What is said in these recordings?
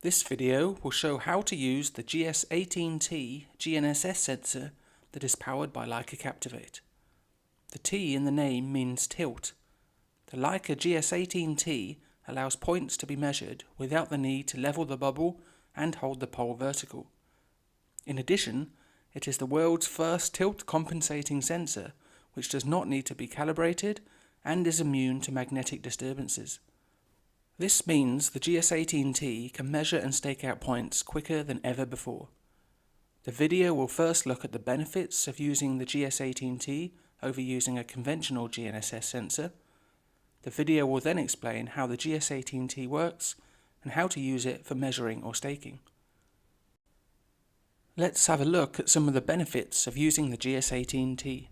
This video will show how to use the GS18T GNSS sensor that is powered by Leica Captivate. The T in the name means tilt. The Leica GS18T allows points to be measured without the need to level the bubble and hold the pole vertical. In addition, it is the world's first tilt compensating sensor which does not need to be calibrated and is immune to magnetic disturbances. This means the GS18T can measure and stake out points quicker than ever before. The video will first look at the benefits of using the GS18T over using a conventional GNSS sensor. The video will then explain how the GS18T works and how to use it for measuring or staking. Let's have a look at some of the benefits of using the GS18T.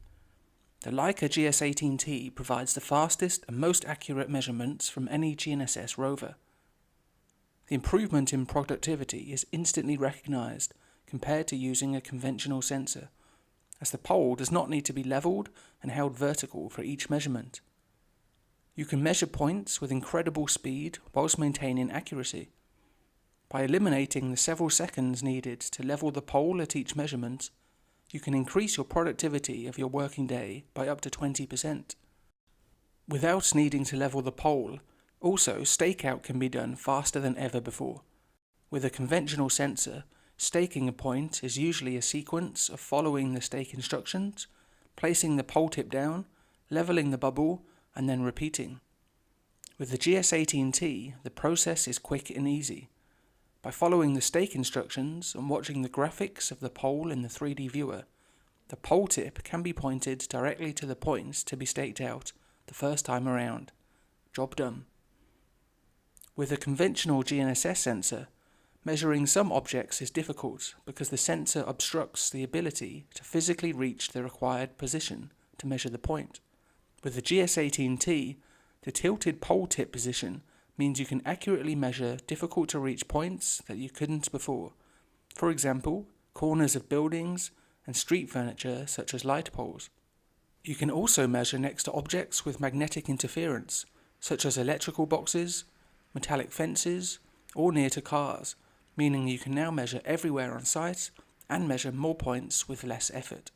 The Leica GS18T provides the fastest and most accurate measurements from any GNSS rover. The improvement in productivity is instantly recognized compared to using a conventional sensor, as the pole does not need to be leveled and held vertical for each measurement. You can measure points with incredible speed whilst maintaining accuracy. By eliminating the several seconds needed to level the pole at each measurement, you can increase your productivity of your working day by up to 20%. Without needing to level the pole, also stakeout can be done faster than ever before. With a conventional sensor, staking a point is usually a sequence of following the stake instructions, placing the pole tip down, leveling the bubble, and then repeating. With the GS18T, the process is quick and easy. By following the stake instructions and watching the graphics of the pole in the 3D viewer, the pole tip can be pointed directly to the points to be staked out the first time around. Job done. With a conventional GNSS sensor, measuring some objects is difficult because the sensor obstructs the ability to physically reach the required position to measure the point. With the GS18T, the tilted pole tip position means you can accurately measure difficult to reach points that you couldn't before. For example, corners of buildings and street furniture such as light poles. You can also measure next to objects with magnetic interference, such as electrical boxes, metallic fences, or near to cars, meaning you can now measure everywhere on site and measure more points with less effort.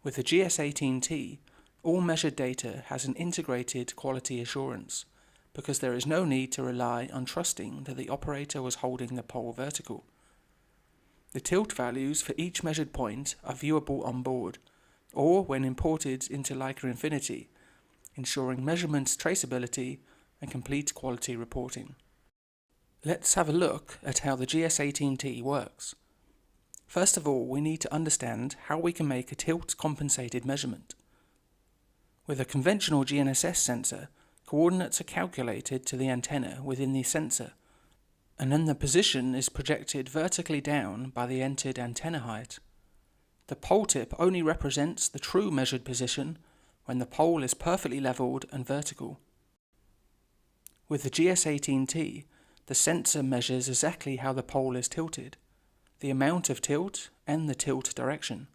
With the GS18T, all measured data has an integrated quality assurance, because there is no need to rely on trusting that the operator was holding the pole vertical. The tilt values for each measured point are viewable on board, or when imported into Leica Infinity, ensuring measurements traceability and complete quality reporting. Let's have a look at how the GS18T works. First of all, we need to understand how we can make a tilt-compensated measurement. With a conventional GNSS sensor, coordinates are calculated to the antenna within the sensor, and then the position is projected vertically down by the entered antenna height. The pole tip only represents the true measured position when the pole is perfectly leveled and vertical. With the GS18T, the sensor measures exactly how the pole is tilted, the amount of tilt and the tilt direction.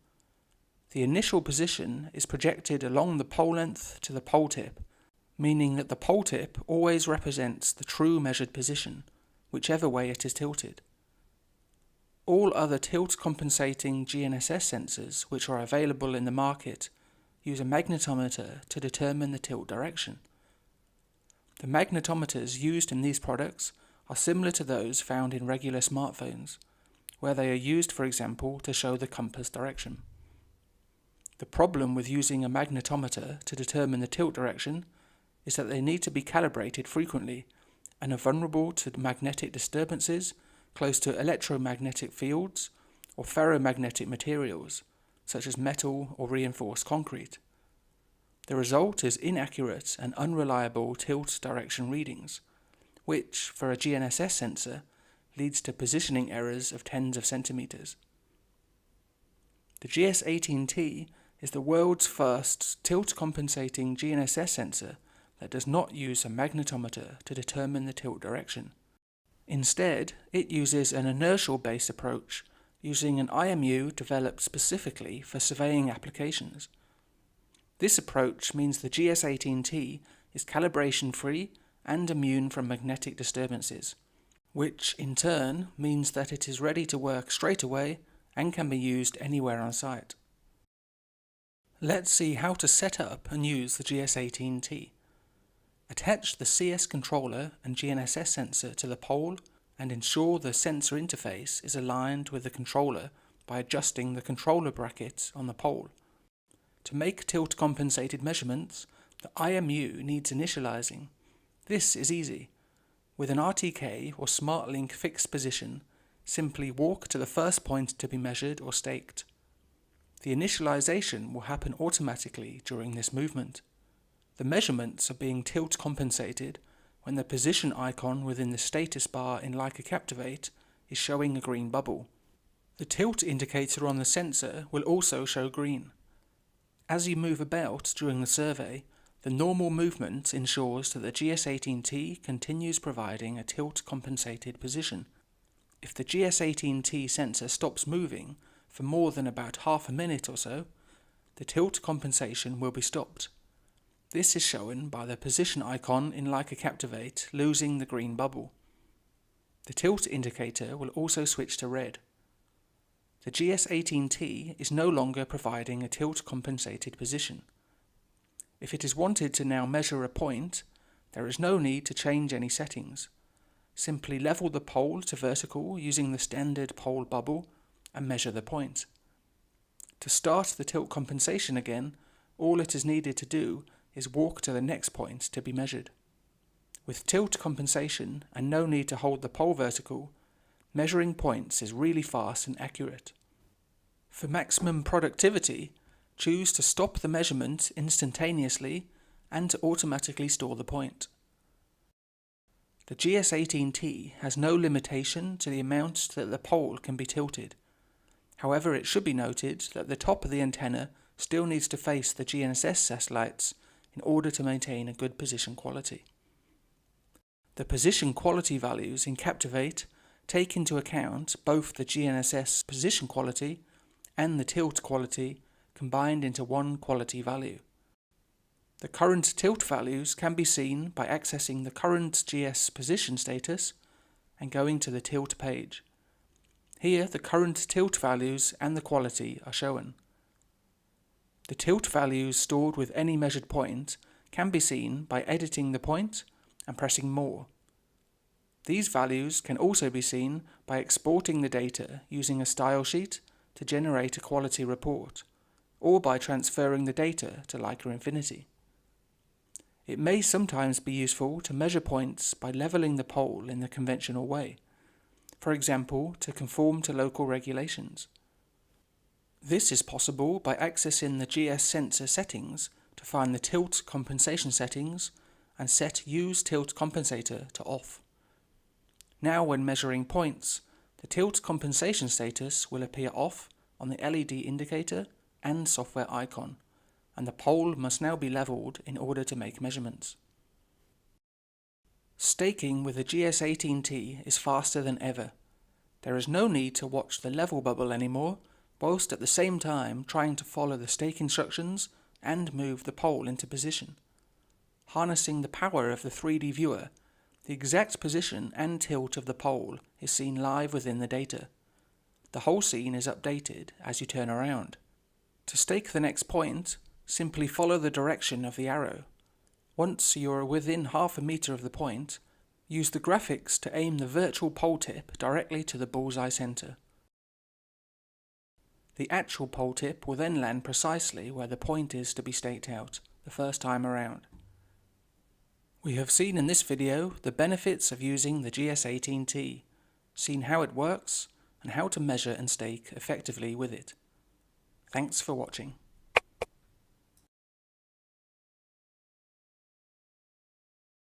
The initial position is projected along the pole length to the pole tip, meaning that the pole tip always represents the true measured position, whichever way it is tilted. All other tilt-compensating GNSS sensors which are available in the market use a magnetometer to determine the tilt direction. The magnetometers used in these products are similar to those found in regular smartphones, where they are used, for example, to show the compass direction. The problem with using a magnetometer to determine the tilt direction is that they need to be calibrated frequently and are vulnerable to magnetic disturbances close to electromagnetic fields or ferromagnetic materials, such as metal or reinforced concrete. The result is inaccurate and unreliable tilt direction readings, which, for a GNSS sensor, leads to positioning errors of tens of centimeters. The GS18T is the world's first tilt-compensating GNSS sensor that does not use a magnetometer to determine the tilt direction. Instead, it uses an inertial-based approach using an IMU developed specifically for surveying applications. This approach means the GS18T is calibration-free and immune from magnetic disturbances, which in turn means that it is ready to work straight away and can be used anywhere on site. Let's see how to set up and use the GS18T. Attach the CS controller and GNSS sensor to the pole and ensure the sensor interface is aligned with the controller by adjusting the controller bracket on the pole. To make tilt compensated measurements, the IMU needs initializing. This is easy. With an RTK or SmartLink fixed position, simply walk to the first point to be measured or staked. The initialization will happen automatically during this movement. The measurements are being tilt compensated when the position icon within the status bar in Leica Captivate is showing a green bubble. The tilt indicator on the sensor will also show green. As you move about during the survey, the normal movement ensures that the GS18T continues providing a tilt compensated position. If the GS18T sensor stops moving for more than about half a minute or so, the tilt compensation will be stopped. This is shown by the position icon in Leica Captivate losing the green bubble. The tilt indicator will also switch to red. The GS18T is no longer providing a tilt compensated position. If it is wanted to now measure a point, there is no need to change any settings. Simply level the pole to vertical using the standard pole bubble and measure the point. To start the tilt compensation again, all it is needed to do is walk to the next point to be measured. With tilt compensation and no need to hold the pole vertical, measuring points is really fast and accurate. For maximum productivity, choose to stop the measurement instantaneously and to automatically store the point. The GS18T has no limitation to the amount that the pole can be tilted. However, it should be noted that the top of the antenna still needs to face the GNSS satellites in order to maintain a good position quality. The position quality values in Captivate take into account both the GNSS position quality and the tilt quality combined into one quality value. The current tilt values can be seen by accessing the current GS position status and going to the tilt page. Here the current tilt values and the quality are shown. The tilt values stored with any measured point can be seen by editing the point and pressing More. These values can also be seen by exporting the data using a style sheet to generate a quality report, or by transferring the data to Leica Infinity. It may sometimes be useful to measure points by leveling the pole in the conventional way, for example to conform to local regulations. This is possible by accessing the GS sensor settings to find the tilt compensation settings and set Use Tilt Compensator to off. Now when measuring points, the tilt compensation status will appear off on the LED indicator and software icon, and the pole must now be leveled in order to make measurements. Staking with the GS18T is faster than ever. There is no need to watch the level bubble anymore, whilst at the same time trying to follow the stake instructions and move the pole into position. Harnessing the power of the 3D viewer, the exact position and tilt of the pole is seen live within the data. The whole scene is updated as you turn around. To stake the next point, simply follow the direction of the arrow. Once you are within half a meter of the point, use the graphics to aim the virtual pole tip directly to the bullseye center. The actual pole tip will then land precisely where the point is to be staked out the first time around. We have seen in this video the benefits of using the GS18T, seen how it works, and how to measure and stake effectively with it. Thanks for watching.